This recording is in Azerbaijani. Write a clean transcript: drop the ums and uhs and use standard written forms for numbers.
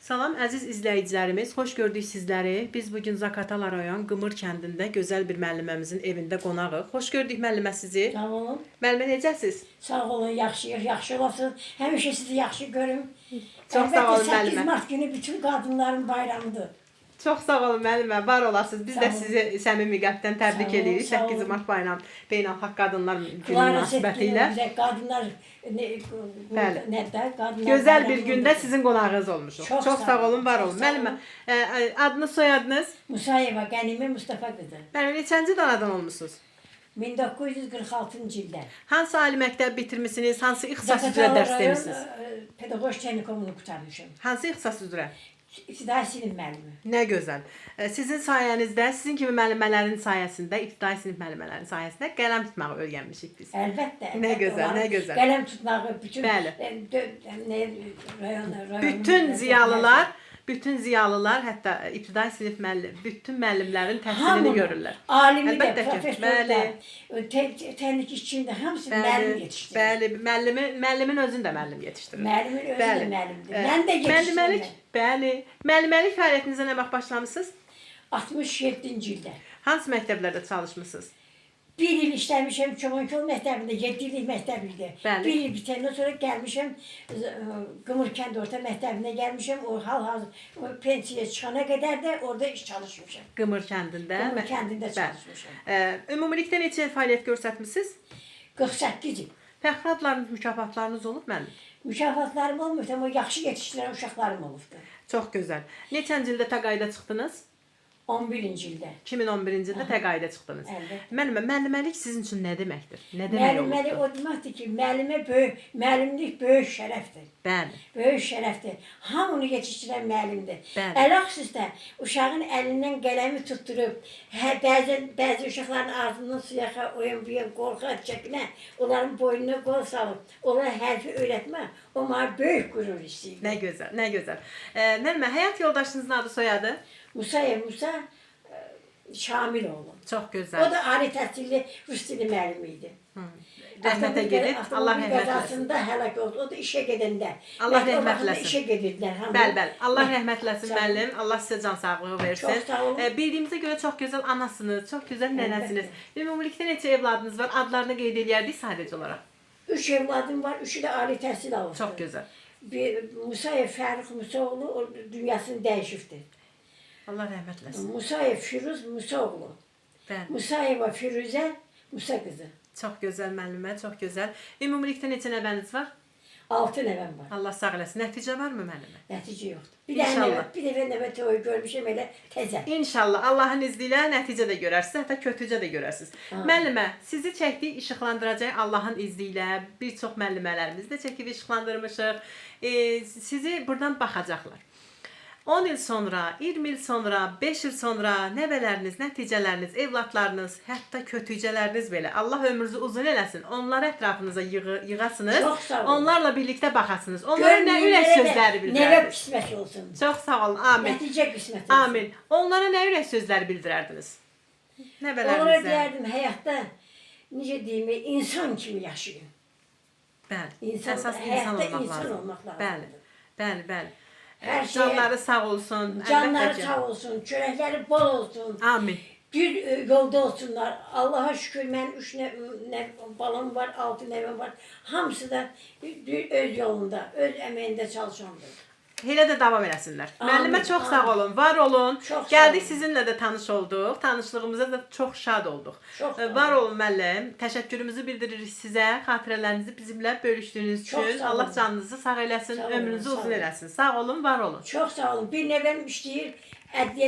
Salam əziz izləyicilərimiz, xoş gördük sizləri. Biz bugün Zaqatala rayon Qımır kəndində gözəl bir müəlliməmizin evində qonağıq. Xoş gördük müəllimə sizi. Sağ olun. Müəllimə necəsiz? Sağ olun, yaxşıyıq, yaxşı olasınız. Həmişə sizi yaxşı görüm. Çox sağ olun müəllimə. 8 Mart günü bütün qadınların bayramıdır. Çox sağ olun müəllimə, var olasınız. Biz də sizi səmimi qəlbdən təbrik edirik. 8 Mart bayram Beynəlxalq Qadınlar Günü münasibətilə. Qadınlar Gözəl bir gündə sizin qonağınız olmuşuq. Çox sağ olun, var olun. Müəllimə, adınız, soyadınız? Musayeva Qənimə Mustafa qızı. Müəllimə, neçənci anadan olmusunuz? 1946-cı ildə. Hansı ali məktəb bitirmisiniz? Hansı ixtisas üzrə dərs demisiniz? Pedaqoj texnikumunu qurtarmışam. Hansı ixtisas üzrə? İbtidai sinif müəllimi. Nə gözəl. Sizin sayənizdə, sizin kimi müəllimələrin sayəsində, ibtidai sinif müəllimələrin sayəsində qələm tutmağı öyrənmişik biz. Əlbəttə. Nə gözəl, nə gözəl. Qələm tutmağı bütün bütün ziyalılar, hətta ibtidai sinif bütün müəllimlərin təhsilini görürlər. Alimi də, Əlbəttə ki, professor da, texnik işçində hamısı müəllim yetişdirir. Bəli, müəllimin özünü də müəllim yetişdirir. Müəllimin özü də müəllimdir. Mən də yetişdirdim. Bəli. Müəlliməlik fəaliyyətinizə nə vaxt başlamısınız? 67-ci ildə. Hansı məktəblərdə çalışmısınız? 1 il işləmişəm Çomankol məktəbində, 7 illik məktəbində. 1 il bitəndən sonra gəlmişəm Qımır kənd orta məktəbinə gəlmişəm. O hal-hazır pensiyaya çıxana qədər də orada iş çalışmışam. Qımır kəndində? Qımır kəndində çalışmışam. Ümumilikdə neçə il fəaliyyət göstərmisiniz? 48 il. Fəxri adlarınız, mükafatlarınız olub mənim? Mükafatlarım olmur, amma yaxşı yetişdirən uşaqlarım olubdur. Çox gözəl. Neçənci ildə təqaüdə çıxdınız? 11-ci ildə. 2011-ci ildə təqaüdə çıxdınız. Müəlliməlik sizin üçün nə deməkdir? Nə demək olur? Müəlliməlik o deməkdir ki, müəllimlik böyük şərəfdir. Bəli. Böyük şərəfdir. Hamını yetişdirən müəllimdir. Bəli. Ələxüsusda uşağın əlindən qələmi tutturub, bəzi uşaqların ağzından suyaxa, oyun buyan, qorxa, çəkinə, onların boynuna qol salıb, onlara hərfi öyrətmə, o mənə böyük qürur istəyir. Nə gözəl, nə gözəl. Müəllimə, həyat yoldaşınızın adı, soyadı? Musa Şamiloğlu. Çox gözəl. O da ali təhsilli rus dili müəllimi idi. Rəhmətə gedib, Allah rəhmət eləsin. Həlak oldu. O da işə gedəndə. Allah rəhmət eləsin. İşə gedirdilər. Bəli. Allah rəhmət eləsin müəllim. Allah sizə can sağlığı versin. Çox sağ olun. Bildiyimizə görə çox gözəl anasınız, çox gözəl nənəsiniz. Ümumilikdə neçə evladınız var? Adlarını qeyd edərdik sadəcə olaraq. 3 evladım var. 3'ü də ali təhsil alır. Çox gözəl. Musayev Fərux Musaoğlu o dünyasını dəyişibdir. Allah rəhmət eləsin. Musayev Firuz Musaoğlu. Bəli. Musayeva Firuzə Musa qızı. Çox gözəl müəllimə, çox gözəl. Ümumilikdə neçə nəvəniz var? 6 nəvəm var. Allah sağ eləsin. Nəticə varmı müəllimə? Nəticə yoxdur. İnşallah. Bir dəfə nəvə toyu görmüşəm elə təzə. İnşallah Allahın izni ilə nəticə də görərsiniz, hətta kötücə də görərsiniz. Müəllimə, sizi çəkdik, işıqlandıracaq Allahın izni ilə. Bir çox müəllimələrimiz də çəkib işıqlandırmışıq. Sizi buradan baxacaqlar. 10 il sonra, 20 il sonra, 5 il sonra nəvələriniz, nəticələriniz, evlatlarınız, hətta kötücələriniz belə Allah ömrünüzü uzun eləsin. Onları ətrafınıza yığasınız. Onlarla birlikdə baxasınız. Onlara nə ürək sözləri bildirərdiniz? Nəvə qismət olsun. Çox sağ olun. Amin. Nəticə qismət olsun. Amin. Onlara nə ürək sözləri bildirərdiniz? Nəvələrinizə? Onlara deyərdim həyatda necə deyim, insan kimi yaşayın. Bəli. Əsas insan olmaq lazım. Bəli. Canları sağ olsun. Canları sağ olsun, çörəkləri bol olsun. Amin. Bir yolda olsunlar. Allah'a şükür mən 3 balam var, 6 nəvəm var. Hamısı da öz yolunda, öz əməyində çalışandır. Elə də davam eləsinlər. Müəllimə çox sağ olun, var olun. Gəldik sizinlə də tanış olduq. Tanışlığımıza da çox şad olduq. Var olun müəllim. Təşəkkürümüzü bildiririk sizə. Xatirələrinizi bizimlə bölüşdüyünüz üçün. Allah canınızı sağ eləsin, ömrünüzü uzun eləsin. Sağ olun, var olun. Çox sağ olun. Bir nəvəm işləyir, ədliyyə